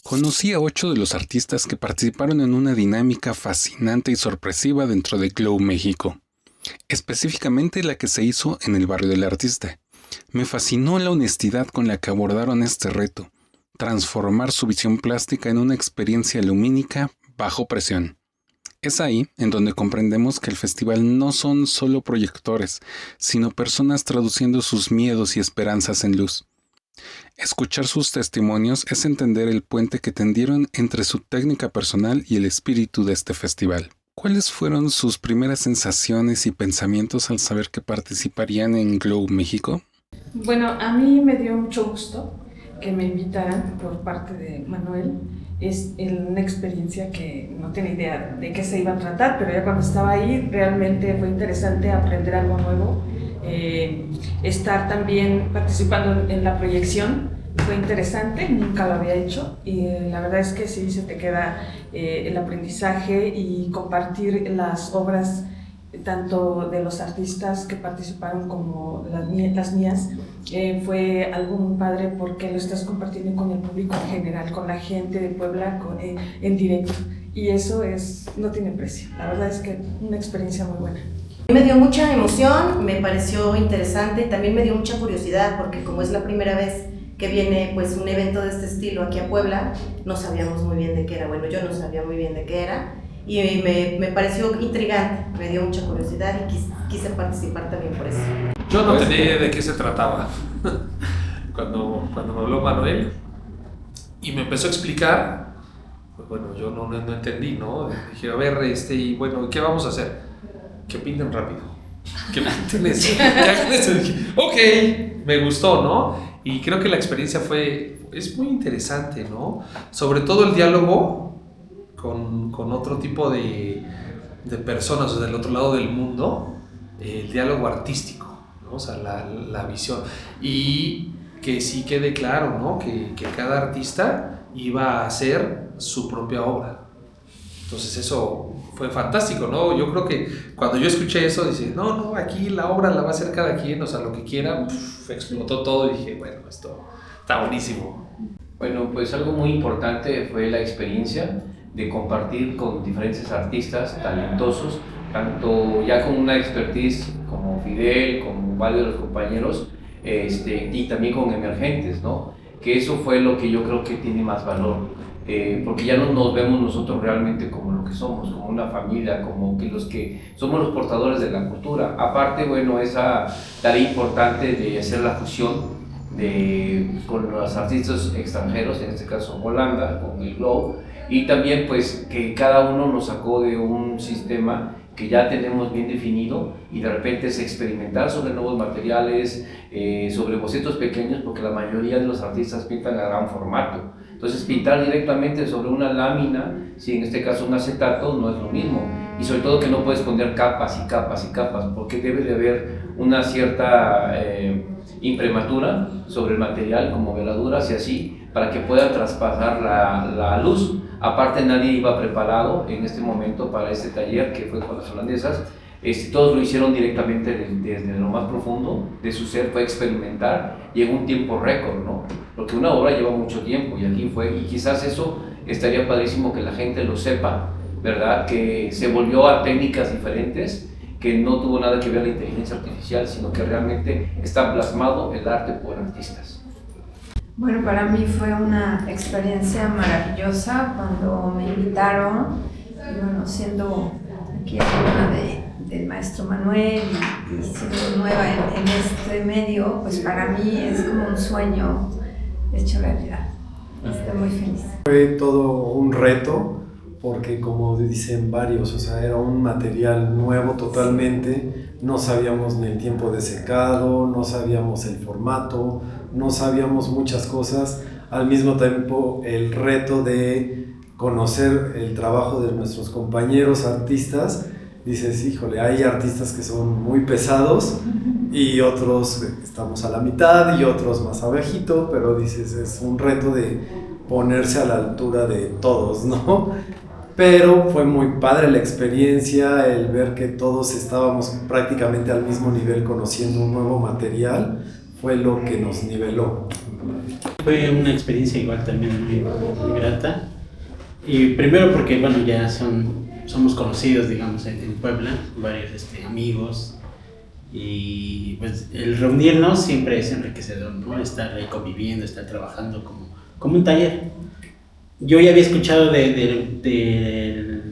Conocí a 8 de los artistas que participaron en una dinámica fascinante y sorpresiva dentro de Glow México, específicamente la que se hizo en el barrio del artista. Me fascinó la honestidad con la que abordaron este reto, transformar su visión plástica en una experiencia lumínica bajo presión. Es ahí en donde comprendemos que el festival no son solo proyectores, sino personas traduciendo sus miedos y esperanzas en luz. Escuchar sus testimonios es entender el puente que tendieron entre su técnica personal y el espíritu de este festival. ¿Cuáles fueron sus primeras sensaciones y pensamientos al saber que participarían en Glow México? Bueno, a mí me dio mucho gusto que me invitaran por parte de Manuel. Es una experiencia que no tenía idea de qué se iba a tratar, pero ya cuando estaba ahí realmente fue interesante aprender algo nuevo. Estar también participando en la proyección fue interesante, nunca lo había hecho y la verdad es que sí se te queda el aprendizaje y compartir las obras tanto de los artistas que participaron como las mías. Fue algo muy padre porque lo estás compartiendo con el público en general, con la gente de Puebla en directo, y eso no tiene precio. La verdad es que una experiencia muy buena. Me dio mucha emoción, me pareció interesante, también me dio mucha curiosidad porque como es la primera vez que viene pues un evento de este estilo aquí a Puebla, no sabíamos muy bien de qué era. Bueno, yo no sabía muy bien de qué era y me pareció intrigante, me dio mucha curiosidad y quise participar también por eso. Yo no tenía idea de qué se trataba cuando me habló Manuel y me empezó a explicar, pues bueno, yo no entendí, ¿no? Dije, a ver, y bueno, ¿qué vamos a hacer? Que pinten rápido, que pinten eso, que hagan eso. Dije, ok, me gustó, ¿no? Y creo que la experiencia es muy interesante, ¿no? Sobre todo el diálogo con otro tipo de personas, o sea, del otro lado del mundo, el diálogo artístico, ¿no? O sea, la visión. Y que sí quede claro, ¿no? Que cada artista iba a hacer su propia obra. Entonces eso fue fantástico, ¿no? Yo creo que cuando yo escuché eso, dice, no, aquí la obra la va a hacer cada quien, o sea, lo que quiera, explotó todo y dije, bueno, esto está buenísimo. Bueno, pues algo muy importante fue la experiencia de compartir con diferentes artistas talentosos, tanto ya con una expertise como Fidel, como varios de los compañeros, y también con emergentes, ¿no? Que eso fue lo que yo creo que tiene más valor. Porque ya no nos vemos nosotros realmente como lo que somos, como una familia, como que los que somos los portadores de la cultura. Aparte, bueno, esa tarea importante de hacer la fusión con los artistas extranjeros, en este caso Holanda, con el Glow, y también pues que cada uno nos sacó de un sistema que ya tenemos bien definido y de repente es experimentar sobre nuevos materiales, sobre bocetos pequeños, porque la mayoría de los artistas pintan a gran formato. Entonces pintar directamente sobre una lámina, si en este caso un acetato, no es lo mismo. Y sobre todo que no puedes poner capas y capas y capas, porque debe de haber una cierta imprimatura sobre el material, como veladuras y así, para que pueda traspasar la luz. Aparte nadie iba preparado en este momento para este taller que fue con las holandesas. Todos lo hicieron directamente desde lo más profundo de su ser, fue experimentar y en un tiempo récord, ¿no? Porque una obra lleva mucho tiempo y aquí fue, y quizás eso estaría padrísimo que la gente lo sepa, ¿verdad? Que se volvió a técnicas diferentes, que no tuvo nada que ver la inteligencia artificial, sino que realmente está plasmado el arte por artistas. Bueno, para mí fue una experiencia maravillosa cuando me invitaron, y bueno, siendo aquí alumna del maestro Manuel y siendo nueva en este medio, pues para mí es como un sueño hecho realidad. Estoy muy feliz. Fue todo un reto porque, como dicen varios, o sea, era un material nuevo totalmente, no sabíamos ni el tiempo de secado, no sabíamos el formato, no sabíamos muchas cosas. Al mismo tiempo el reto de conocer el trabajo de nuestros compañeros artistas, dices, híjole, hay artistas que son muy pesados y otros estamos a la mitad y otros más abajito, pero dices, es un reto de ponerse a la altura de todos, ¿no? Pero fue muy padre la experiencia, el ver que todos estábamos prácticamente al mismo nivel conociendo un nuevo material, fue lo que nos niveló. fue una experiencia igual también muy grata. Y primero porque, bueno, ya somos conocidos, digamos, en Puebla, varios amigos. Y pues el reunirnos siempre es enriquecedor, ¿no? Estar ahí conviviendo, estar trabajando como un taller. Yo ya había escuchado del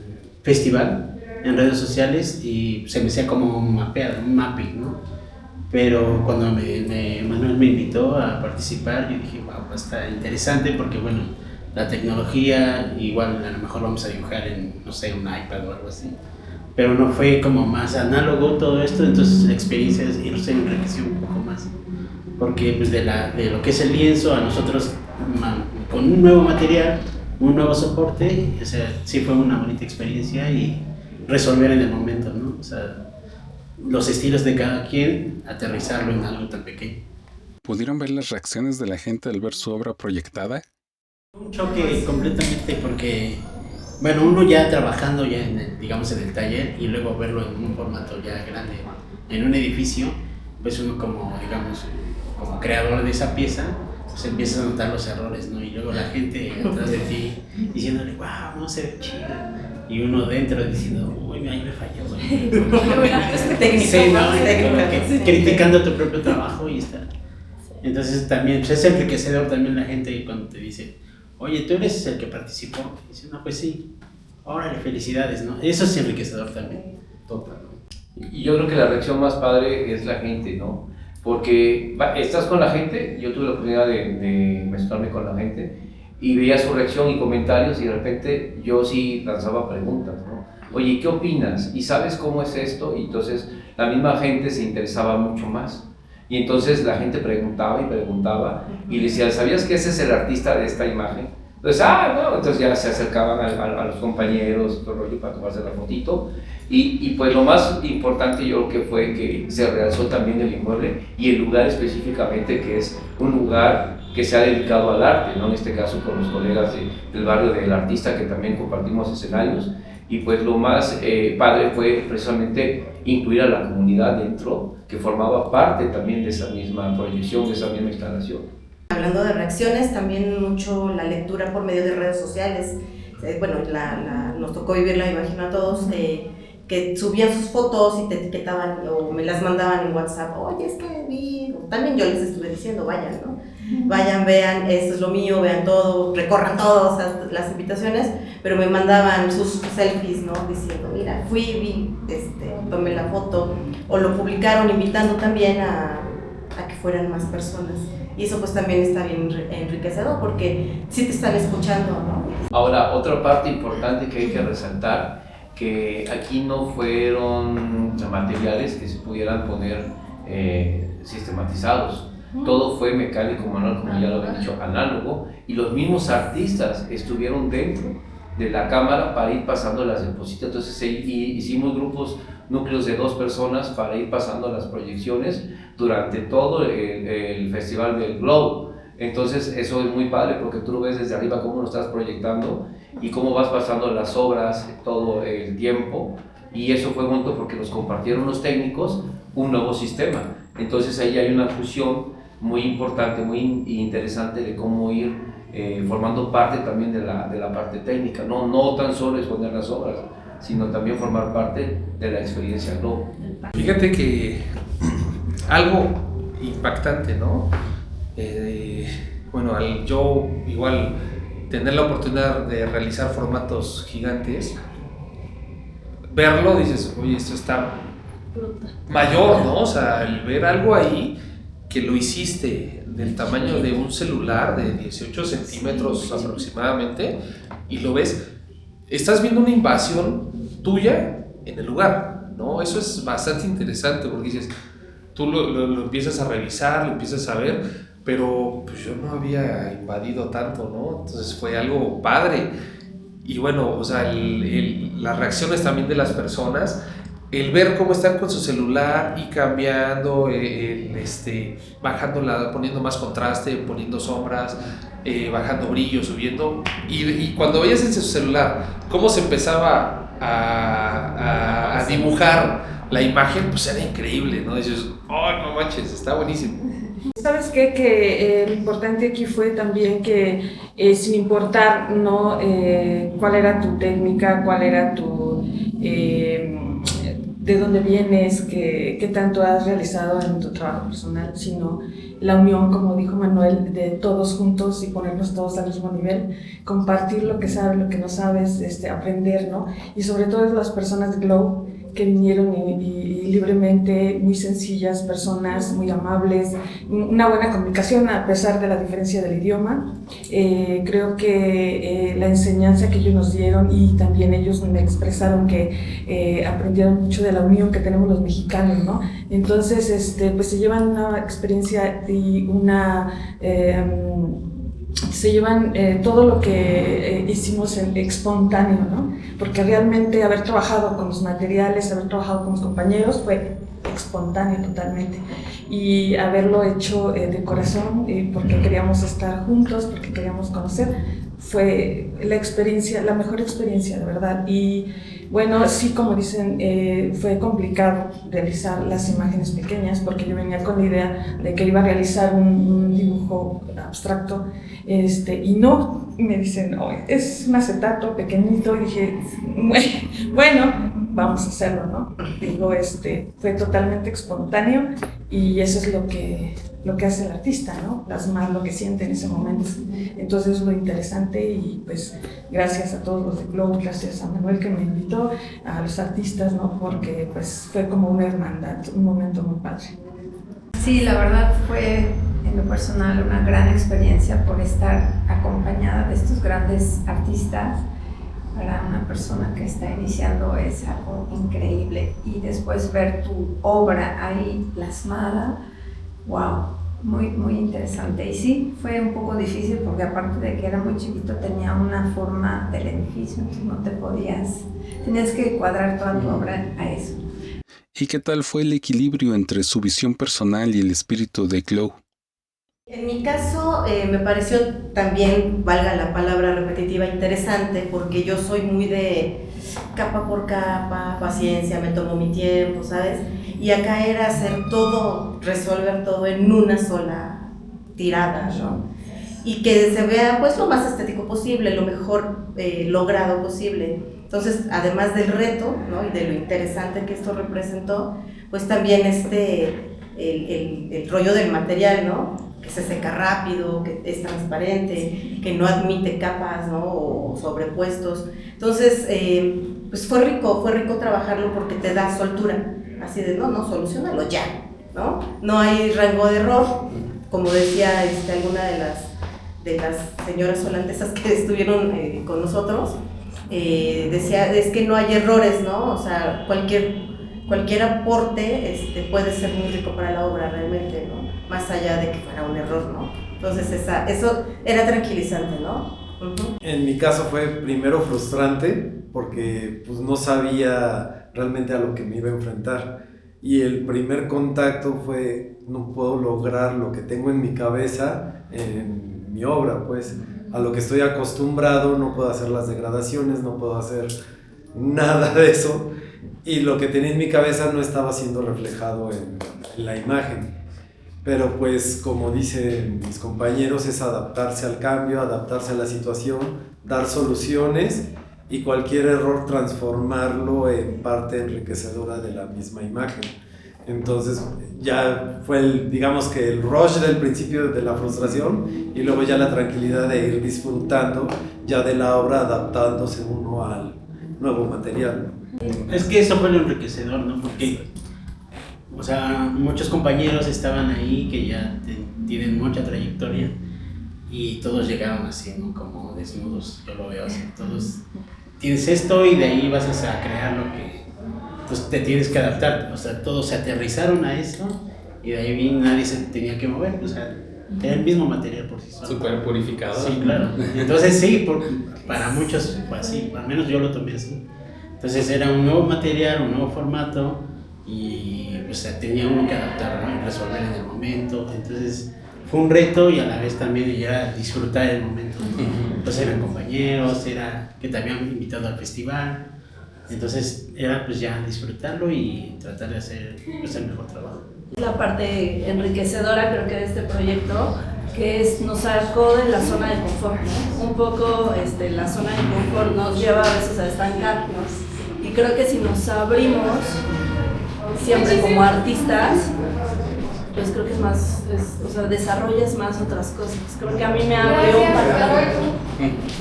festival en redes sociales y se me hacía como un mapping, ¿no? Pero cuando Manuel me invitó a participar, yo dije, wow, está interesante porque, bueno, la tecnología, igual a lo mejor vamos a dibujar en, no sé, un iPad o algo así. Pero no fue como más análogo todo esto, entonces la experiencia se enriqueció un poco más. Porque pues, de lo que es el lienzo a nosotros, con un nuevo material, un nuevo soporte, o sea, sí fue una bonita experiencia y resolver en el momento, ¿no? O sea, los estilos de cada quien, aterrizarlo en algo tan pequeño. ¿Pudieron ver las reacciones de la gente al ver su obra proyectada? Un choque completamente porque, bueno, uno ya trabajando ya en el taller y luego verlo en un formato ya grande, en un edificio, pues uno como creador de esa pieza, pues empieza a notar los errores, ¿no? Y luego la gente atrás de ti diciéndole, wow, no se ve chido. Y uno dentro diciendo, uy, ahí me falló. Sí, ¿no? Criticando tu propio trabajo y está. Entonces también pues, es enriquecedor también la gente cuando te dice, oye, tú eres el que participó. Y dice, no, pues sí, órale, felicidades, ¿no? Eso es enriquecedor también. Total. Y yo creo que la reacción más padre es la gente, ¿no? Porque estás con la gente, yo tuve la oportunidad de mezclarme con la gente y veía su reacción y comentarios y de repente yo sí lanzaba preguntas, ¿no? Oye, ¿qué opinas? ¿Y sabes cómo es esto? Y entonces la misma gente se interesaba mucho más. Y entonces la gente preguntaba y le decía, ¿sabías que ese es el artista de esta imagen? Entonces, bueno, entonces ya se acercaban a los compañeros, todo el rollo para tomarse la fotito. Y pues lo más importante yo creo que fue que se realzó también el inmueble y el lugar específicamente, que es un lugar que se ha dedicado al arte, ¿no? En este caso con los colegas del barrio del artista que también compartimos escenarios. Y pues lo más padre fue precisamente incluir a la comunidad dentro, que formaba parte también de esa misma proyección, de esa misma instalación. Hablando de reacciones, también mucho la lectura por medio de redes sociales. Bueno, nos tocó vivirla, me imagino a todos, que subían sus fotos y te etiquetaban o me las mandaban en WhatsApp. Oye, es que vi... También yo les estuve diciendo, vayan, ¿no? Vayan, vean, esto es lo mío, vean todo, recorran todas las invitaciones, pero me mandaban sus selfies, ¿no? Diciendo, mira, fui, tomé la foto, o lo publicaron invitando también a que fueran más personas. Y eso pues también está bien enriquecedor porque sí te están escuchando, ¿no? Ahora, otra parte importante que hay que resaltar, que aquí no fueron materiales que se pudieran poner sistematizados. Todo fue mecánico, manual, como ya lo había dicho, análogo, y los mismos artistas estuvieron dentro de la cámara para ir pasando las diapositivas. Entonces hicimos núcleos de 2 personas para ir pasando las proyecciones durante todo el festival del Globo. Entonces eso es muy padre porque tú lo ves desde arriba cómo lo estás proyectando y cómo vas pasando las obras todo el tiempo, y eso fue bonito porque nos compartieron los técnicos un nuevo sistema. Entonces ahí hay una fusión muy importante, muy interesante de cómo ir formando parte también de la parte técnica, no tan solo exponer las obras, sino también formar parte de la experiencia Globo. Fíjate que algo impactante, ¿no? Bueno, al yo igual tener la oportunidad de realizar formatos gigantes, verlo dices, oye, esto está mayor, ¿no? O sea, el ver algo ahí que lo hiciste del tamaño de un celular de 18 centímetros aproximadamente y lo ves, estás viendo una invasión tuya en el lugar, ¿no? Eso es bastante interesante porque dices, tú lo empiezas a revisar, lo empiezas a ver, pero pues yo no había invadido tanto, ¿no? Entonces fue algo padre. Y bueno, o sea, las reacciones también de las personas, el ver cómo están con su celular y cambiando, bajando poniendo más contraste, poniendo sombras, bajando brillo, subiendo, y cuando veías en su celular cómo se empezaba a dibujar la imagen, pues era increíble, ¿no? Dices, ¡ay, no manches! Está buenísimo. ¿Sabes qué? Que lo importante aquí fue también que sin importar, ¿no? Cuál era tu técnica, cuál era de dónde vienes, qué tanto has realizado en tu trabajo personal, sino la unión, como dijo Manuel, de todos juntos y ponernos todos al mismo nivel, compartir lo que sabes, lo que no sabes, aprender, ¿no? Y sobre todo las personas de Glow que vinieron y libremente, muy sencillas, personas muy amables, una buena comunicación a pesar de la diferencia del idioma. Creo que la enseñanza que ellos nos dieron y también ellos me expresaron que aprendieron mucho de la unión que tenemos los mexicanos, ¿no? Entonces, pues se llevan una experiencia y se llevan todo lo que hicimos espontáneo, ¿no? Porque realmente haber trabajado con los materiales, haber trabajado con los compañeros fue espontáneo totalmente, y haberlo hecho de corazón, porque queríamos estar juntos, porque queríamos conocer, fue la mejor experiencia, de verdad. Y bueno, sí, como dicen, fue complicado realizar las imágenes pequeñas, porque yo venía con la idea de que iba a realizar un dibujo abstracto, y no, me dicen, oh, es un acetato pequeñito, y dije, bueno, vamos a hacerlo, ¿no? Digo, fue totalmente espontáneo, y eso es lo que hace el artista, ¿no? Plasmar lo que siente en ese momento. Entonces es lo interesante, y pues gracias a todos los de Glow, gracias a Manuel que me invitó, a los artistas, ¿no? Porque pues fue como una hermandad, un momento muy padre. Sí, la verdad fue en lo personal una gran experiencia por estar acompañada de estos grandes artistas. Para una persona que está iniciando es algo increíble, y después ver tu obra ahí plasmada, wow, muy, muy interesante. Y sí, fue un poco difícil porque aparte de que era muy chiquito tenía una forma del edificio, entonces no tenías que cuadrar toda tu obra a eso. ¿Y qué tal fue el equilibrio entre su visión personal y el espíritu de Glow? En mi caso, me pareció también, valga la palabra repetitiva, interesante, porque yo soy muy de capa por capa, paciencia, me tomo mi tiempo, ¿sabes? Y acá era hacer todo, resolver todo en una sola tirada, ¿no? Y que se vea pues lo más estético posible, lo mejor logrado posible. Entonces, además del reto, ¿no? Y de lo interesante que esto representó, pues también el rollo del material, ¿no? Que se seca rápido, que es transparente, que no admite capas, ¿no? O sobrepuestos. Entonces, pues fue rico trabajarlo porque te da soltura, así de, no, solucionalo ya, ¿no? No hay rango de error, como decía alguna de las señoras holandesas que estuvieron con nosotros, decía, es que no hay errores, ¿no? O sea, cualquier aporte puede ser muy rico para la obra realmente, ¿no? Más allá de que fuera un error, ¿no? Entonces eso era tranquilizante, ¿no? Uh-huh. En mi caso fue primero frustrante porque pues no sabía realmente a lo que me iba a enfrentar, y el primer contacto fue, no puedo lograr lo que tengo en mi cabeza en mi obra, pues a lo que estoy acostumbrado, no puedo hacer las degradaciones, no puedo hacer nada de eso, y lo que tenía en mi cabeza no estaba siendo reflejado en la imagen. Pero pues como dicen mis compañeros, es adaptarse al cambio, adaptarse a la situación, dar soluciones y cualquier error transformarlo en parte enriquecedora de la misma imagen. Entonces ya fue digamos que el rush del principio de la frustración, y luego ya la tranquilidad de ir disfrutando ya de la obra, adaptándose uno al nuevo material. Es que eso fue lo enriquecedor, ¿no? Porque, o sea, muchos compañeros estaban ahí que ya tienen mucha trayectoria, y todos llegaron así, ¿no? Como desnudos, yo lo veo así. Todos tienes esto y de ahí vas a crear lo que pues te tienes que adaptar. O sea, todos se aterrizaron a eso, y de ahí bien nadie se tenía que mover. O sea, era el mismo material por sí solo. Súper purificado. Sí, claro. Entonces sí, para muchos fue así, al menos yo lo tomé así. Entonces era un nuevo material, un nuevo formato, y pues tenía uno que adaptar, ¿no? Y resolver en el momento. Entonces fue un reto, y a la vez también era disfrutar el momento, ¿no? Pues eran compañeros, era que te habían invitado al festival, entonces era pues ya disfrutarlo y tratar de hacer pues el mejor trabajo. La parte enriquecedora creo que de este proyecto, nos sacó de la zona de confort, ¿no? Un poco la zona de confort nos lleva a veces a estancarnos, y creo que si nos abrimos siempre como artistas, pues creo que es más, o sea, desarrollas más otras cosas. Creo que a mí me abrió un panorama,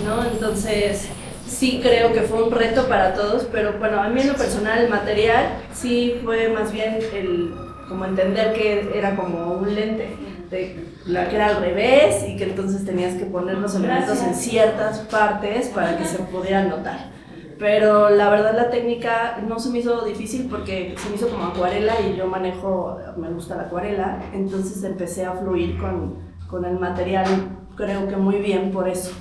¿no? Entonces sí creo que fue un reto para todos, pero bueno, a mí en lo personal el material sí fue más bien como entender que era como un lente, de la que era al revés, y que entonces tenías que poner los elementos en ciertas partes para que se pudieran notar. Pero la verdad la técnica no se me hizo difícil porque se me hizo como acuarela y yo me gusta la acuarela, entonces empecé a fluir con el material, creo que muy bien por eso.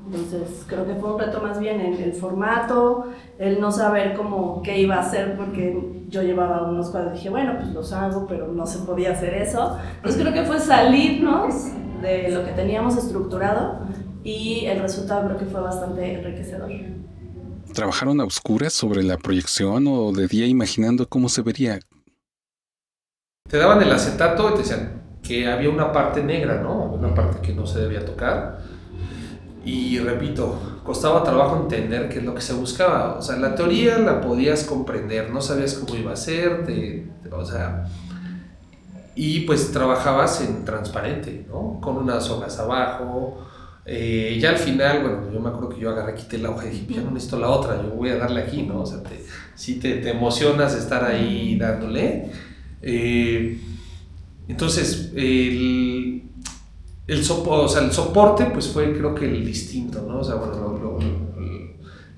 Entonces creo que fue un reto más bien en el formato, el no saber qué iba a hacer, porque yo llevaba unos cuadros y dije, bueno, pues los hago, pero no se podía hacer eso. Entonces creo que fue salirnos de lo que teníamos estructurado, y el resultado creo que fue bastante enriquecedor. ¿Trabajaron a oscuras sobre la proyección o de día imaginando cómo se vería? Te daban el acetato y te decían que había una parte negra, ¿no? Había una parte que no se debía tocar. Y repito, costaba trabajo entender qué es lo que se buscaba. O sea, la teoría la podías comprender, no sabías cómo iba a ser, y pues trabajabas en transparente, ¿no? Con unas hojas abajo. Ya al final, bueno, yo me acuerdo que yo agarré, quité la hoja y dije, ya no necesito la otra, yo voy a darle aquí, ¿no? O sea, sí te emocionas estar ahí dándole. Entonces, el soporte pues fue, creo que el distinto, ¿no? O sea, bueno,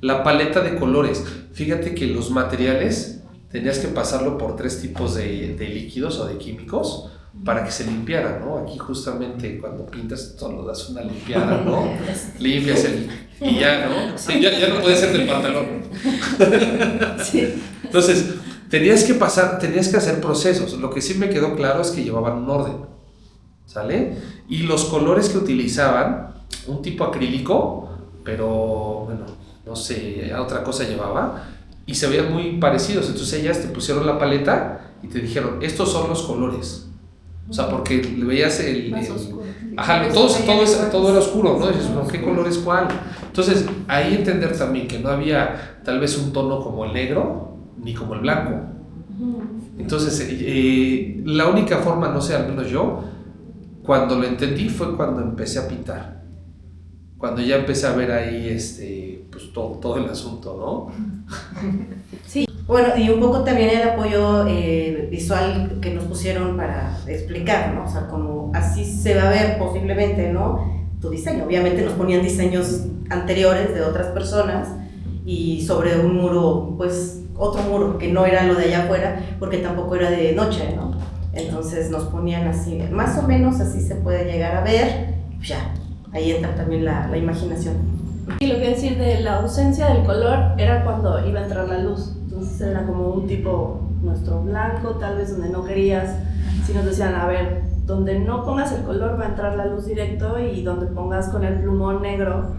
la paleta de colores. Fíjate que los materiales tenías que pasarlo por 3 tipos de líquidos o de químicos para que se limpiara, ¿no? Aquí justamente cuando pintas solo das una limpiada, ¿no? Limpias y ya, ¿no? Sí, ya no puede ser del pantalón. Sí. Entonces, tenías que hacer procesos. Lo que sí me quedó claro es que llevaban un orden, ¿sale? Y los colores que utilizaban, un tipo acrílico, pero bueno, no sé, otra cosa llevaba, y se veían muy parecidos. Entonces ellas te pusieron la paleta y te dijeron, estos son los colores. O sea, porque veías todo era oscuro, ¿no? Dices, bueno, ¿qué color es cuál? Entonces, ahí entender también que no había tal vez un tono como el negro, ni como el blanco. Entonces, la única forma, no sé, al menos yo, cuando lo entendí fue cuando empecé a pintar. Cuando ya empecé a ver ahí, pues todo el asunto, ¿no? Sí. Bueno, y un poco también el apoyo visual que nos pusieron para explicar, ¿no? O sea, como así se va a ver posiblemente, ¿no? Tu diseño. Obviamente nos ponían diseños anteriores de otras personas y sobre un muro, pues otro muro que no era lo de allá afuera, porque tampoco era de noche, ¿no? Entonces nos ponían así, más o menos así se puede llegar a ver, pues ya, ahí entra también la imaginación. Y lo que decir de la ausencia del color era cuando iba a entrar la luz. Entonces era como un tipo nuestro blanco, tal vez donde no querías, si nos decían, a ver, donde no pongas el color va a entrar la luz directo, y donde pongas con el plumón negro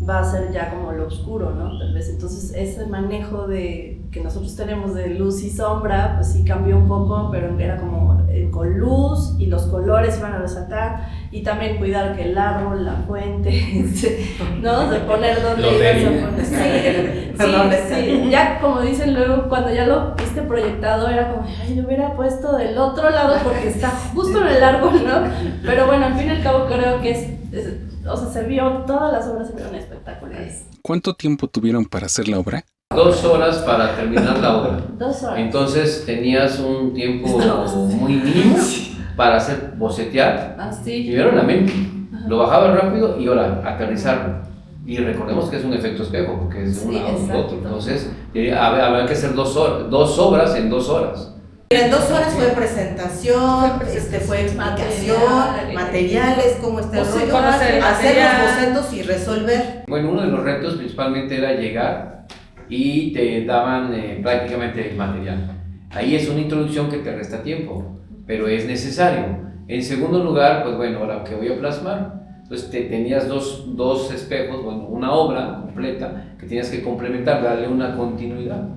va a ser ya como lo oscuro, ¿no? Tal vez. Entonces ese manejo que nosotros tenemos de luz y sombra, pues sí cambió un poco, pero era como con luz y los colores iban a resaltar, y también cuidar que el árbol, la fuente, ¿no? De poner donde ibas a poner. Sí. Ya como dicen luego, cuando ya lo viste proyectado, era como, ay, lo hubiera puesto del otro lado porque está justo en el árbol, ¿no? Pero bueno, al fin y al cabo creo que o sea, se vio, todas las obras se vieron espectaculares. ¿Cuánto tiempo tuvieron para hacer la obra? 2 horas para terminar la obra. 2 horas. Entonces tenías un tiempo muy mínimo para bocetear. Sí. Y vieron la mente. Lo bajaban rápido y ahora aterrizarlo. Y recordemos que es un efecto espejo, porque es una o el otro. Entonces, habrá que hacer 2 obras en 2 horas. En 2 horas fue presentación, fue explicación, materiales, cómo está el rollo, hacer los bocetos y resolver. Bueno, uno de los retos principalmente era llegar y te daban prácticamente el material. Ahí es una introducción que te resta tiempo, pero es necesario. En segundo lugar, pues bueno, ahora que voy a plasmar, entonces tenías dos espejos, bueno, una obra completa que tenías que complementar, darle una continuidad.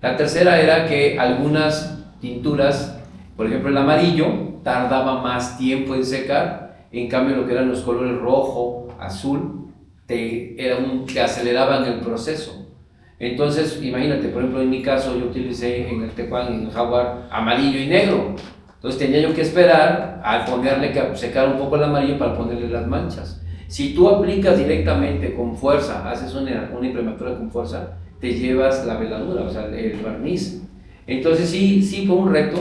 La tercera era que algunas pinturas Por ejemplo, el amarillo tardaba más tiempo en secar, en cambio lo que eran los colores rojo, azul, te aceleraban el proceso. Entonces, imagínate, por ejemplo, en mi caso yo utilicé en el Tecuán y en el Jaguar amarillo y negro. Entonces tenía yo que esperar a ponerle que secar un poco el amarillo para ponerle las manchas. Si tú aplicas directamente con fuerza, haces una imprimatura con fuerza, te llevas la veladura, o sea, el barniz. Entonces sí fue un reto.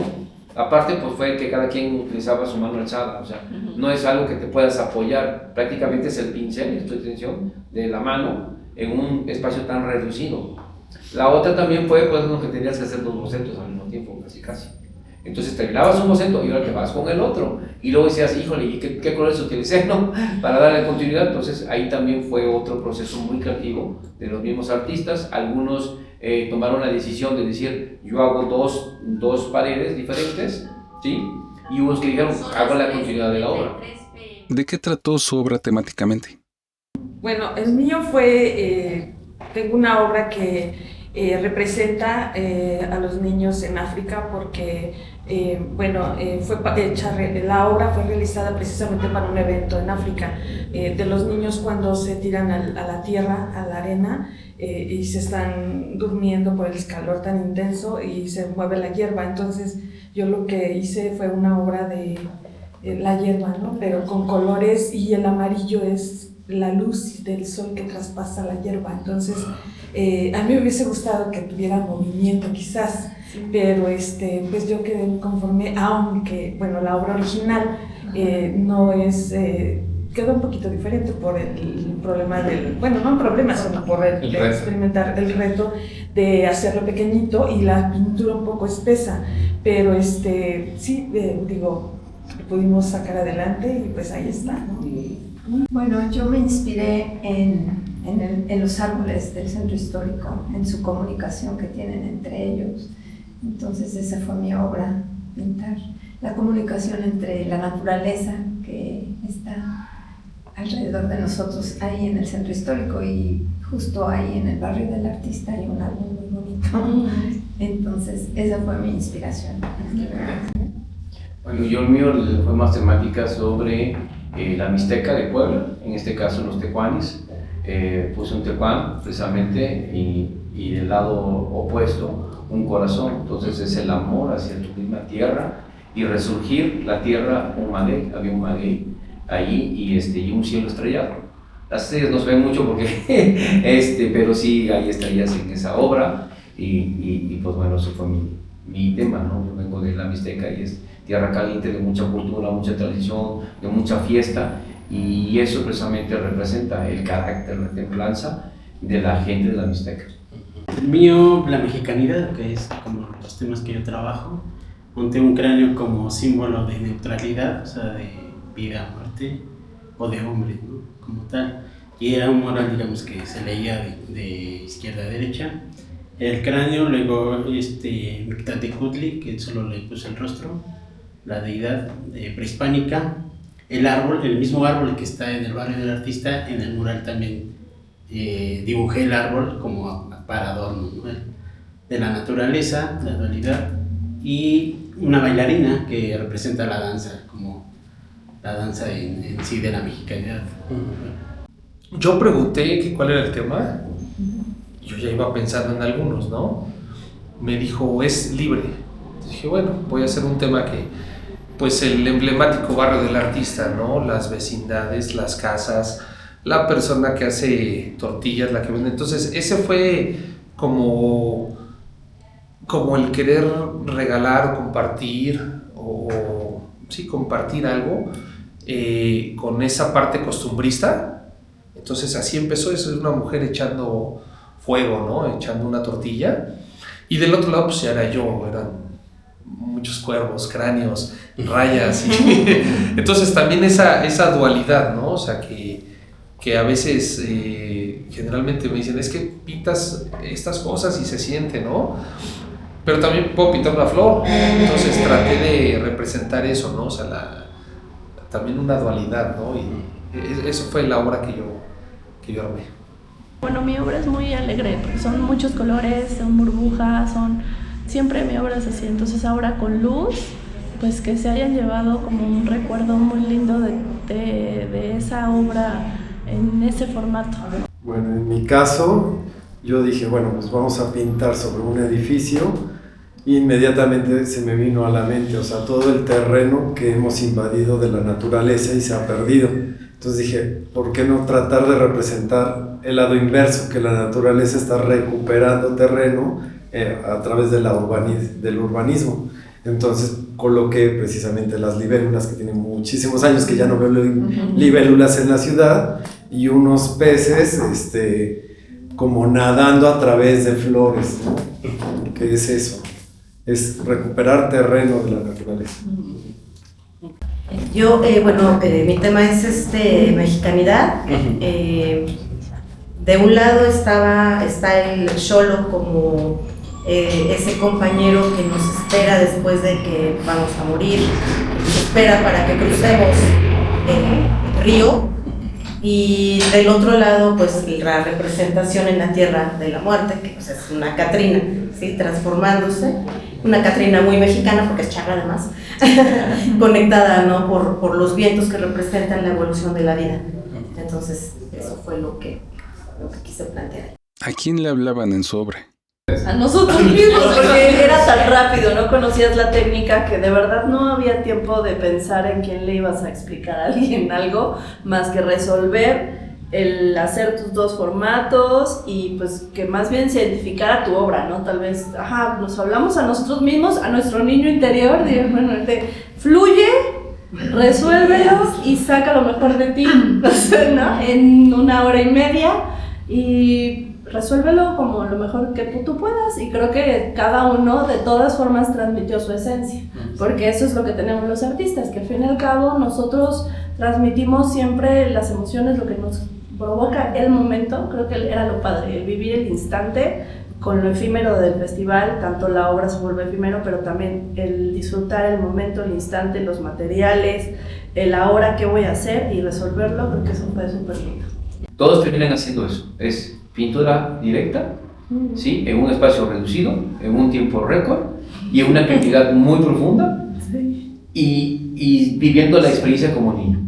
Aparte, pues fue que cada quien utilizaba su mano alzada, o sea, no es algo que te puedas apoyar, prácticamente es el pincel, esta extensión de la mano en un espacio tan reducido. La otra también fue pues lo que tenías que hacer dos bocetos al mismo tiempo, casi. Entonces terminabas un boceto y ahora te vas con el otro. Y luego decías, híjole, ¿y qué colores utilicé, no? Para darle continuidad. Entonces ahí también fue otro proceso muy creativo de los mismos artistas. Algunos tomaron la decisión de decir, yo hago dos paredes diferentes, ¿sí? Y hubo que dijeron, hago la continuidad de la obra. ¿De qué trató su obra temáticamente? Bueno, el mío fue, tengo una obra que representa a los niños en África porque, la obra fue realizada precisamente para un evento en África, de los niños cuando se tiran a la tierra, a la arena, y se están durmiendo por el calor tan intenso y se mueve la hierba. Entonces yo lo que hice fue una obra de la hierba, ¿no? Pero con colores, y el amarillo es la luz del sol que traspasa la hierba. Entonces a mí me hubiese gustado que tuviera movimiento quizás, pero pues yo quedé conforme, aunque bueno, la obra original no es, quedó un poquito diferente por el problema no un problema, sino por experimentar el reto de hacerlo pequeñito y la pintura un poco espesa, pero sí, pudimos sacar adelante y pues ahí está, ¿no? Bueno, yo me inspiré en los árboles del centro histórico, en su comunicación que tienen entre ellos. Entonces esa fue mi obra, pintar la comunicación entre la naturaleza que está alrededor de nosotros ahí en el centro histórico, y justo ahí en el barrio del Artista hay un árbol muy bonito. Entonces esa fue mi inspiración. Bueno, yo el mío fue más temática sobre la Mixteca de Puebla, en este caso los tecuanis. Puse un tecuán precisamente y del lado opuesto un corazón. Entonces es el amor hacia tu misma tierra y resurgir la tierra, había un maguey ahí y un cielo estrellado. Las estrellas no se ven mucho porque pero sí hay estrellas en esa obra y pues bueno, eso fue mi tema, ¿no? Yo vengo de la Mixteca y es tierra caliente, de mucha cultura, mucha tradición, de mucha fiesta, y eso precisamente representa el carácter, la templanza de la gente de la Mixteca. El mío, la mexicanidad, que es como los temas que yo trabajo. Monté un cráneo como símbolo de neutralidad, o sea, de vida, muerte, o de hombre, ¿no? Como tal. Y era un mural, digamos, que se leía de izquierda a derecha. El cráneo, luego Mictatecutli, que solo le puse el rostro, la deidad prehispánica. El árbol, el mismo árbol que está en el barrio del Artista, en el mural también dibujé el árbol como para adorno, ¿no? De la naturaleza, la dualidad, y una bailarina que representa la danza, como la danza en sí de la mexicanidad. Yo pregunté que cuál era el tema, yo ya iba pensando en algunos, ¿no? Me dijo, es libre. Dije, bueno, voy a hacer un tema que, pues el emblemático barrio del Artista, ¿no? Las vecindades, las casas, la persona que hace tortillas, la que vende. Entonces ese fue como el querer regalar o compartir, compartir algo con esa parte costumbrista. Entonces así empezó, eso es una mujer echando fuego, ¿no? Echando una tortilla. Y del otro lado pues ya era yo, eran muchos cuervos, cráneos, rayas. Entonces también esa dualidad, ¿no? O sea que a veces generalmente me dicen, es que pintas estas cosas y se siente, ¿no? Pero también puedo pintar una flor. Entonces traté de representar eso, ¿no? O sea, también una dualidad, ¿no? Y eso fue la obra que yo armé. Bueno, mi obra es muy alegre, porque son muchos colores, son burbujas, siempre mi obra es así. Entonces ahora con luz pues que se hayan llevado como un recuerdo muy lindo de esa obra en ese formato. Bueno, en mi caso, yo dije, bueno, pues vamos a pintar sobre un edificio. Inmediatamente se me vino a la mente, o sea, todo el terreno que hemos invadido de la naturaleza y se ha perdido. Entonces dije, ¿por qué no tratar de representar el lado inverso, que la naturaleza está recuperando terreno a través de del urbanismo? Entonces coloqué precisamente las libélulas, que tienen muchísimos años que ya no veo libélulas en la ciudad, y unos peces como nadando a través de flores, ¿no? ¿Qué es eso? Es recuperar terreno de la naturaleza. Yo, mi tema es mexicanidad. De un lado está el Xolo como ese compañero que nos espera después de que vamos a morir, nos espera para que crucemos el río, y del otro lado pues la representación en la tierra de la muerte, que pues, es una Catrina, ¿sí? Transformándose, una Catrina muy mexicana porque es charra además, conectada, ¿no? por los vientos que representan la evolución de la vida. Entonces eso fue lo que quise plantear. ¿A quién le hablaban en su obra? A nosotros mismos, porque era tan rápido, no conocías la técnica que de verdad no había tiempo de pensar en quién le ibas a explicar a alguien algo, más que resolver el hacer tus dos formatos y pues que más bien se identificara tu obra, ¿no? Tal vez, nos hablamos a nosotros mismos, a nuestro niño interior, fluye, resuélvelo y saca lo mejor de ti, ¿no? En 1 hora y media, y resuélvelo como lo mejor que tú puedas, y creo que cada uno de todas formas transmitió su esencia, porque eso es lo que tenemos los artistas, que al fin y al cabo nosotros transmitimos siempre las emociones, lo que nos provoca el momento. Creo que era lo padre, el vivir el instante con lo efímero del festival. Tanto la obra se vuelve efímero, pero también el disfrutar el momento, el instante, los materiales, el ahora qué voy a hacer y resolverlo. Creo que eso fue súper lindo. Todos terminan haciendo eso, es pintura directa, ¿sí? En un espacio reducido, en un tiempo récord y en una cantidad muy profunda, sí. y viviendo la experiencia como niño.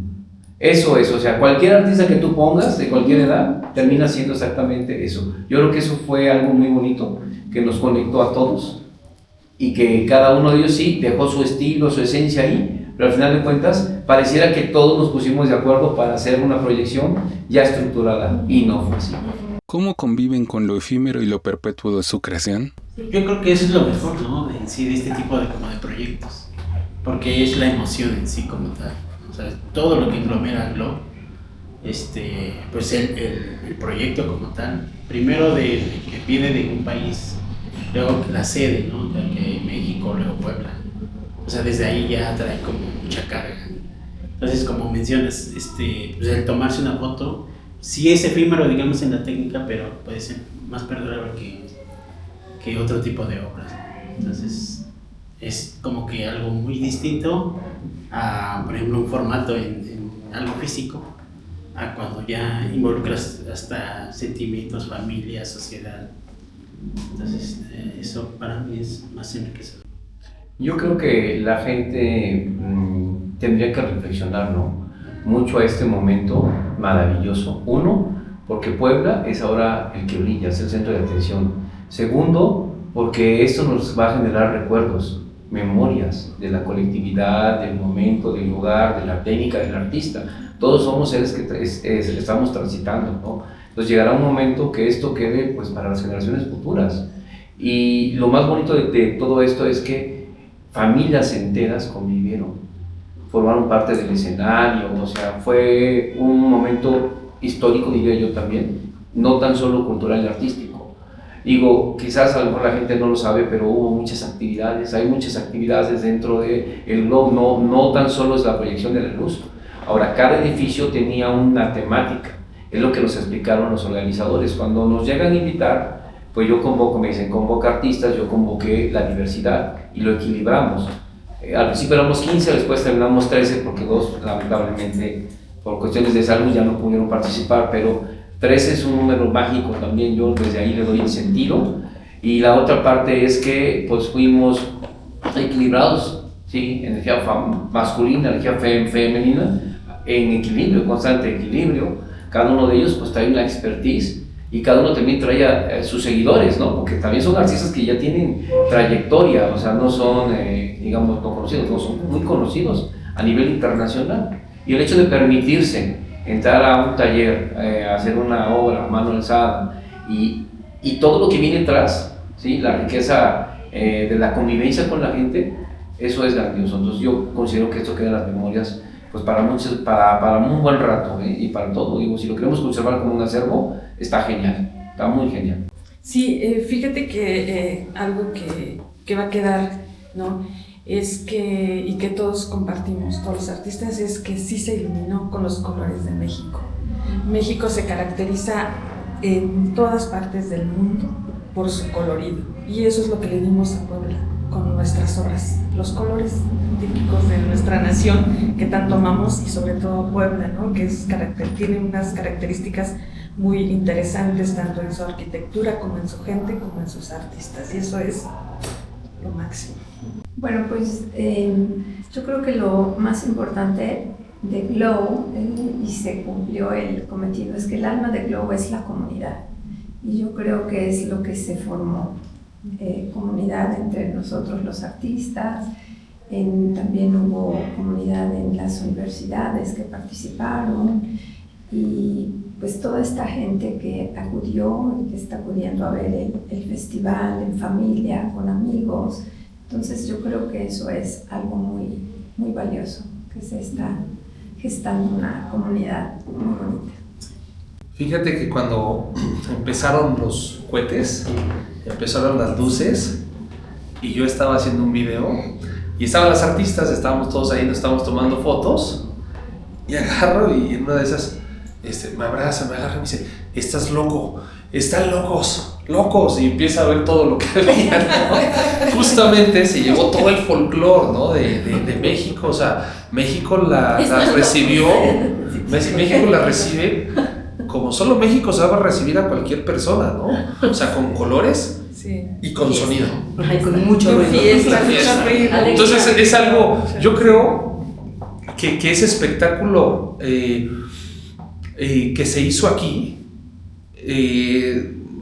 Eso es, o sea, cualquier artista que tú pongas de cualquier edad termina haciendo exactamente eso. Yo creo que eso fue algo muy bonito que nos conectó a todos, y que cada uno de ellos sí dejó su estilo, su esencia ahí, pero al final de cuentas pareciera que todos nos pusimos de acuerdo para hacer una proyección ya estructurada, y no fue así. ¿Cómo conviven con lo efímero y lo perpetuo de su creación? Yo creo que eso es lo mejor, ¿no? En sí, de este tipo de proyectos, porque es la emoción en sí como tal. O sea, todo lo que englomera al Globo, pues el proyecto como tal, primero que viene de un país, luego la sede, ¿no? De México, luego Puebla. O sea, desde ahí ya trae como mucha carga. Entonces, como mencionas, pues el tomarse una foto, sí es efímero, digamos, en la técnica, pero puede ser más perdurable que otro tipo de obras. Entonces, es como que algo muy distinto a, por ejemplo, un formato en algo físico, a cuando ya involucras hasta sentimientos, familia, sociedad. Entonces, eso para mí es más enriquecedor. Yo creo que la gente tendría que reflexionar, ¿no? Mucho a este momento maravilloso. Uno, porque Puebla es ahora el que brilla, es el centro de atención. Segundo, porque esto nos va a generar recuerdos, memorias de la colectividad, del momento, del lugar, de la técnica, del artista. Todos somos seres que estamos transitando, ¿no? Entonces llegará un momento que esto quede pues para las generaciones futuras. Y lo más bonito de todo esto es que familias enteras convivieron, formaron parte del escenario, o sea, fue un momento histórico, diría yo también, no tan solo cultural y artístico. Digo, quizás a lo mejor la gente no lo sabe, pero hubo muchas actividades, hay muchas actividades dentro del Globo, no tan solo es la proyección de la luz. Ahora, cada edificio tenía una temática, es lo que nos explicaron los organizadores. Cuando nos llegan a invitar, pues yo convoco, me dicen, convoca artistas, yo convoqué la diversidad y lo equilibramos. Al principio éramos 15, después terminamos 13 porque 2 lamentablemente por cuestiones de salud ya no pudieron participar, pero 13 es un número mágico también, yo desde ahí le doy el sentido. Y la otra parte es que pues fuimos equilibrados ¿sí? Energía masculina, energía femenina, en equilibrio, constante equilibrio. Cada uno de ellos pues trae una expertise y cada uno también trae sus seguidores, ¿no? Porque también son artistas que ya tienen trayectoria, o sea, no son, digamos, no conocidos, no son muy conocidos a nivel internacional. Y el hecho de permitirse entrar a un taller, hacer una obra a mano alzada y todo lo que viene atrás, ¿sí? La riqueza de la convivencia con la gente, eso es grandioso. Entonces yo considero que esto queda en las memorias pues para muchos, para un buen rato, y para todo. Digo, si lo queremos conservar como un acervo, está genial, está muy genial. Sí, fíjate que algo que va a quedar, ¿no? Es que, y que todos compartimos, todos los artistas, es que sí se iluminó con los colores de México. México se caracteriza en todas partes del mundo por su colorido, y eso es lo que le dimos a Puebla con nuestras obras, los colores típicos de nuestra nación que tanto amamos, y sobre todo Puebla, ¿no? Que tiene unas características muy interesantes tanto en su arquitectura como en su gente como en sus artistas, y eso es lo máximo. Bueno, pues yo creo que lo más importante de Glow, y se cumplió el cometido, es que el alma de Glow es la comunidad, y yo creo que es lo que se formó, comunidad entre nosotros los artistas. También hubo comunidad en las universidades que participaron, y pues toda esta gente que acudió y que está acudiendo a ver el festival en familia, con amigos. Entonces yo creo que eso es algo muy, muy valioso, que se está gestando una comunidad muy bonita. Fíjate que cuando empezaron los cohetes, empezaron las luces, y yo estaba haciendo un video, y estaban las artistas, estábamos todos ahí, nos estábamos tomando fotos, y agarro y en una de esas me abraza, me agarra y me dice, estás loco, están locos, y empieza a ver todo lo que había, ¿no? Justamente se llevó todo el folclore, ¿no? de México, o sea, México la recibió, México la recibe como solo México sabe recibir a cualquier persona, ¿no? O sea, con colores, sí, y con sonido. Ay, con mucho ruido. Fiesta. Entonces es algo, yo creo que ese espectáculo que se hizo aquí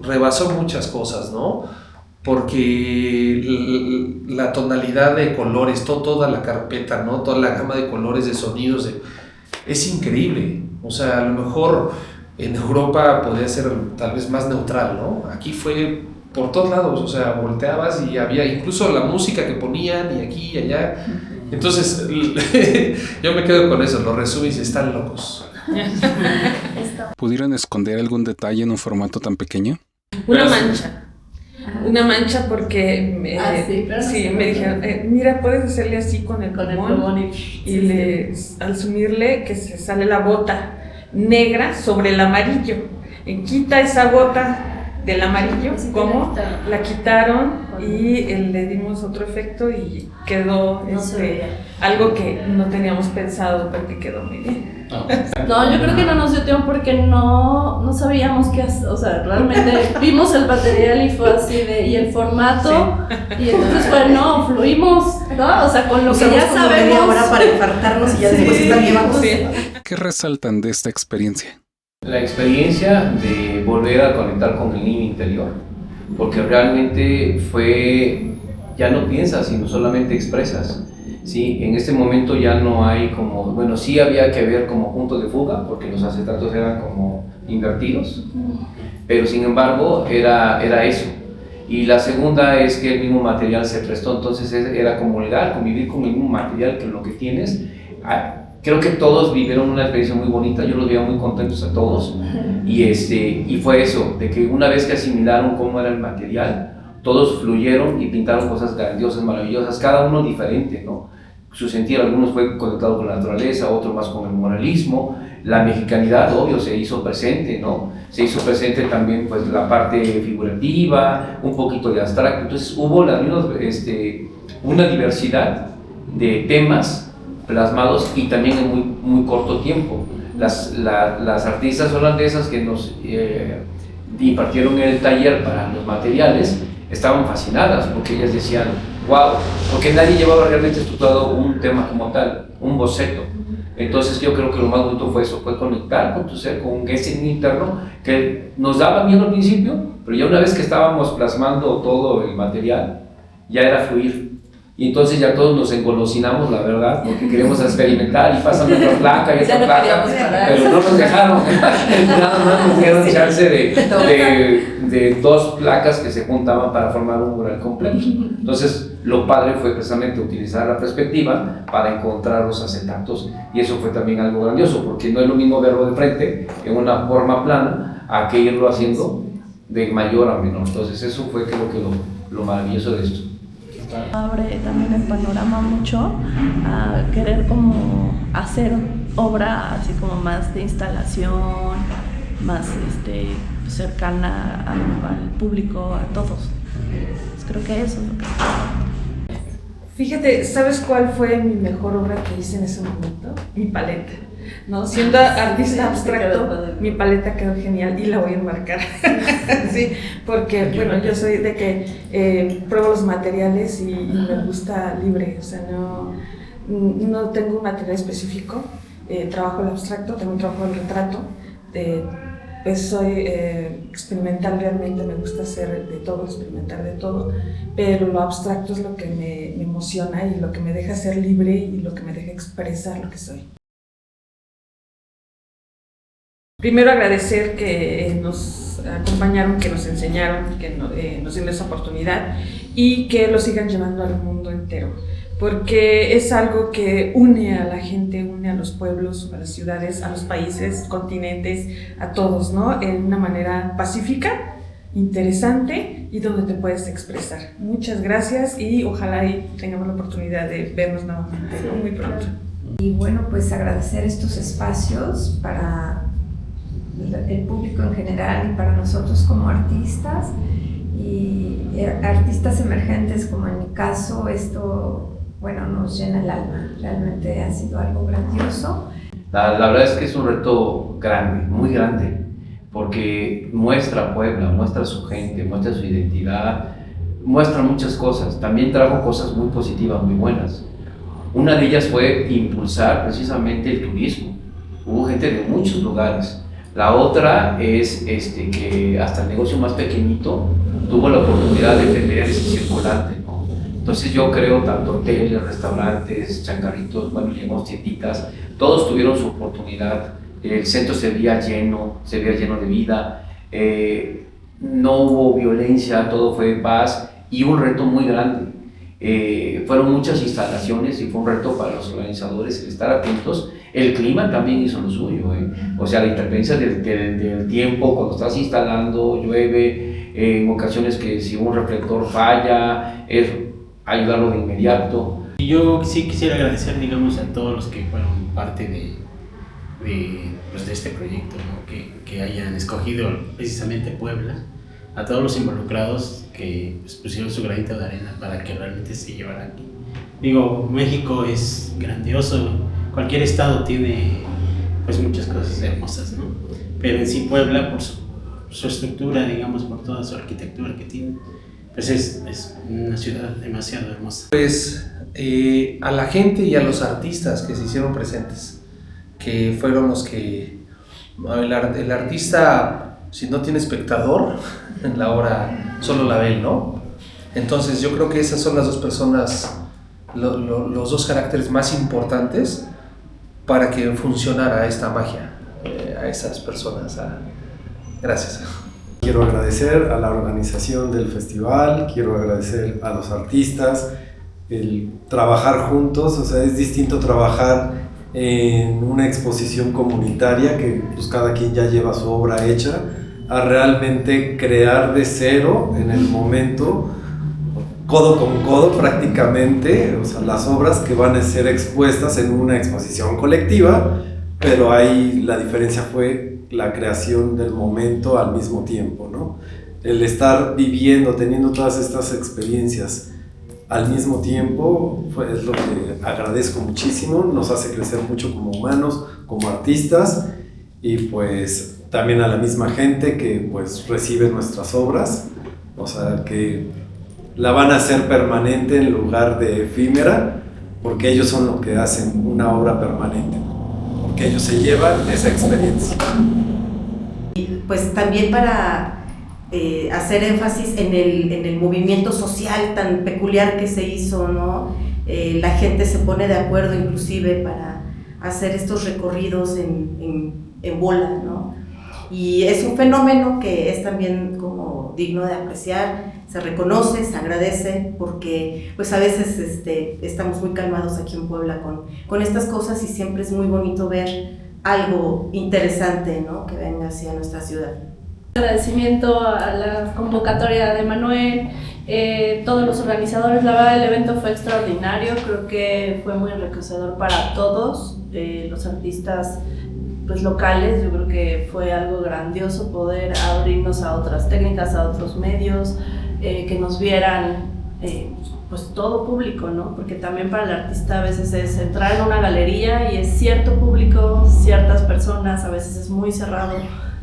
rebasó muchas cosas, ¿no? Porque la tonalidad de colores, toda la carpeta, ¿no? Toda la gama de colores, de sonidos, es increíble. O sea, a lo mejor en Europa podría ser tal vez más neutral, ¿no? Aquí fue por todos lados, o sea, volteabas y había incluso la música que ponían, y aquí y allá. Entonces, yo me quedo con eso, lo resumes y están locos. ¿Pudieron esconder algún detalle en un formato tan pequeño? Una mancha porque me dijeron, mira, puedes hacerle así con el plumón y al sumirle que se sale la gota negra sobre el amarillo, quita esa gota del amarillo, ¿cómo? La quitaron y le dimos otro efecto y quedó algo que no teníamos pensado, pero que quedó muy bien. No, yo creo que no nos dio tiempo porque no sabíamos qué hacer, o sea, realmente vimos el material y fue así y el formato, sí. Y entonces fluimos, ¿no? O sea, con lo que ya sabemos. Media hora para infartarnos y ya después también vamos. Sí. ¿Qué resaltan de esta experiencia? La experiencia de volver a conectar con el niño interior, porque realmente ya no piensas, sino solamente expresas. Sí, en este momento ya no hay sí había que ver como puntos de fuga, porque los acetatos eran como invertidos, pero sin embargo era eso. Y la segunda es que el mismo material se prestó, entonces era comulgar, convivir con el mismo material que lo que tienes. Creo que todos vivieron una experiencia muy bonita, yo los veía muy contentos a todos, y fue eso, de que una vez que asimilaron cómo era el material, todos fluyeron y pintaron cosas grandiosas, maravillosas, cada uno diferente, ¿no? Su sentir, algunos fue conectado con la naturaleza, otros más con el moralismo, la mexicanidad, obvio, se hizo presente, ¿no? Se hizo presente también, pues, la parte figurativa, un poquito de abstracto, entonces hubo una diversidad de temas plasmados y también en muy, muy corto tiempo. Las artistas holandesas que nos impartieron el taller para los materiales estaban fascinadas porque ellas decían, wow, porque nadie llevaba realmente estructurado un tema como tal, un boceto. Entonces yo creo que lo más bonito fue eso, fue conectar con tu ser, con ese interno que nos daba miedo al principio, pero ya una vez que estábamos plasmando todo el material, ya era fluir. Y entonces ya todos nos engolosinamos, la verdad, porque queríamos experimentar y pasan otra placa y otra placa, pero no nos dejaron, nada más nos dieron chance de 2 placas que se juntaban para formar un mural completo. Entonces lo padre fue precisamente utilizar la perspectiva para encontrar los acetatos, y eso fue también algo grandioso, porque no es lo mismo verlo de frente en una forma plana a que irlo haciendo de mayor a menor. Entonces eso fue creo que lo maravilloso de esto. Abre también el panorama mucho a querer como hacer obra así como más de instalación, más cercana al público, a todos. Pues creo que eso es lo que... Fíjate, ¿sabes cuál fue mi mejor obra que hice en ese momento? Mi paleta, ¿no? Siendo artista abstracto, mi paleta quedó genial y la voy a enmarcar. Sí, porque, bueno, yo soy de que pruebo los materiales y me gusta libre, o sea, no tengo un material específico, trabajo el abstracto, también trabajo el retrato, pues soy experimental, realmente me gusta hacer de todo, experimentar de todo, pero lo abstracto es lo que me emociona y lo que me deja ser libre y lo que me deja expresar lo que soy. Primero agradecer que nos acompañaron, que nos enseñaron, que nos dieron esa oportunidad y que lo sigan llevando al mundo entero, porque es algo que une a la gente, une a los pueblos, a las ciudades, a los países, continentes, a todos, ¿no? En una manera pacífica, interesante y donde te puedes expresar. Muchas gracias y ojalá y tengamos la oportunidad de vernos nuevamente, ¿no? Muy pronto. Y bueno, pues agradecer estos espacios para el público en general y para nosotros como artistas y artistas emergentes, como en mi caso. Esto, bueno, nos llena el alma, realmente ha sido algo grandioso. La verdad es que es un reto grande, muy grande, porque muestra a Puebla, muestra a su gente, muestra su identidad, muestra muchas cosas. También trajo cosas muy positivas, muy buenas. Una de ellas fue impulsar precisamente el turismo. Hubo gente de muchos lugares. La otra es que hasta el negocio más pequeñito tuvo la oportunidad de tener ese circulante, ¿no? Entonces yo creo tanto hoteles, restaurantes, changarritos, bueno, llegamos tienditas, todos tuvieron su oportunidad. El centro se veía lleno de vida, no hubo violencia, todo fue paz y un reto muy grande. Fueron muchas instalaciones y fue un reto para los organizadores el estar atentos. El clima también hizo lo suyo, o sea, la interferencia del tiempo, cuando estás instalando, llueve, en ocasiones que si un reflector falla, es ayudarlo de inmediato. Y yo sí quisiera agradecer, digamos, a todos los que fueron parte de este proyecto, ¿no? que hayan escogido precisamente Puebla, a todos los involucrados que pues, pusieron su granito de arena para que realmente se llevara aquí. Digo, México es grandioso, cualquier estado tiene pues muchas cosas hermosas, ¿no? Pero en sí Puebla, por su estructura, digamos, por toda su arquitectura que tiene, pues es una ciudad demasiado hermosa. Pues a la gente y a los artistas que se hicieron presentes, que fueron los que... El artista, si no tiene espectador, en la obra solo la ve, ¿no? Entonces yo creo que esas son las dos personas, los dos caracteres más importantes para que funcionara esta magia, a esas personas. Gracias. Quiero agradecer a la organización del festival, quiero agradecer a los artistas, el trabajar juntos. O sea, es distinto trabajar en una exposición comunitaria que pues cada quien ya lleva su obra hecha, a realmente crear de cero en el momento, codo con codo prácticamente, o sea, las obras que van a ser expuestas en una exposición colectiva, pero ahí la diferencia fue la creación del momento al mismo tiempo, ¿no? El estar viviendo, teniendo todas estas experiencias al mismo tiempo, es lo que agradezco muchísimo, nos hace crecer mucho como humanos, como artistas, y pues también a la misma gente que pues recibe nuestras obras, o sea, que la van a hacer permanente en lugar de efímera, porque ellos son los que hacen una obra permanente, porque ellos se llevan esa experiencia. Y pues también para hacer énfasis en el movimiento social tan peculiar que se hizo, ¿no? La gente se pone de acuerdo inclusive para hacer estos recorridos en bola, ¿no? Y es un fenómeno que es también como digno de apreciar, se reconoce, se agradece, porque pues a veces estamos muy calmados aquí en Puebla con estas cosas y siempre es muy bonito ver algo interesante, ¿no? Que venga hacia nuestra ciudad. Agradecimiento a la convocatoria de Manuel, todos los organizadores. La verdad, el evento fue extraordinario, creo que fue muy enriquecedor para todos los artistas pues locales. Yo creo que fue algo grandioso poder abrirnos a otras técnicas, a otros medios, que nos vieran pues todo público, ¿no? Porque también para el artista a veces es entrar en una galería y es cierto público, ciertas personas, a veces es muy cerrado,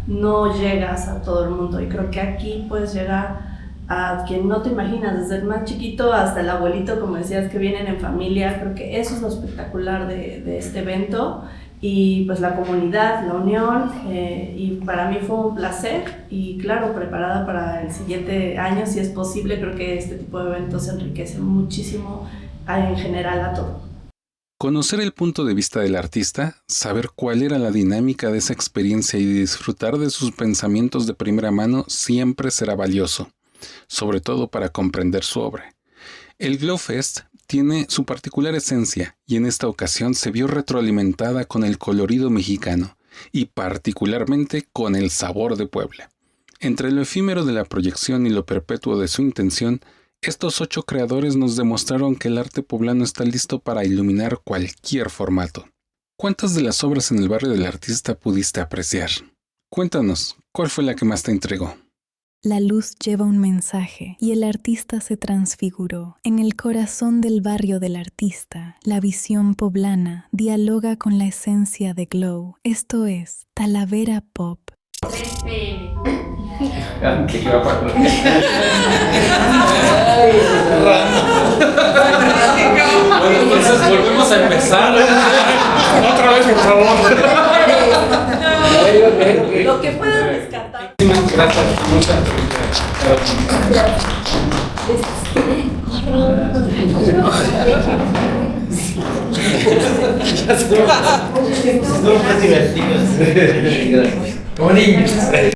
no llegas a todo el mundo, y creo que aquí puedes llegar a quien no te imaginas, desde el más chiquito hasta el abuelito, como decías, que vienen en familia. Creo que eso es lo espectacular de este evento, y pues la comunidad, la unión, y para mí fue un placer, y claro, preparada para el siguiente año, si es posible. Creo que este tipo de eventos enriquece muchísimo en general a todo. Conocer el punto de vista del artista, saber cuál era la dinámica de esa experiencia y disfrutar de sus pensamientos de primera mano siempre será valioso, sobre todo para comprender su obra. El Glow Fest tiene su particular esencia y en esta ocasión se vio retroalimentada con el colorido mexicano y particularmente con el sabor de Puebla. Entre lo efímero de la proyección y lo perpetuo de su intención, estos 8 creadores nos demostraron que el arte poblano está listo para iluminar cualquier formato. ¿Cuántas de las obras en el barrio del artista pudiste apreciar? Cuéntanos, ¿cuál fue la que más te entregó? La luz lleva un mensaje y el artista se transfiguró. En el corazón del barrio del artista, la visión poblana dialoga con la esencia de Glow. Esto es Talavera Pop. Entonces volvemos a empezar. Otra vez, por favor. Lo que puedas rescatar. Gracias. No, más divertidos. Como niños.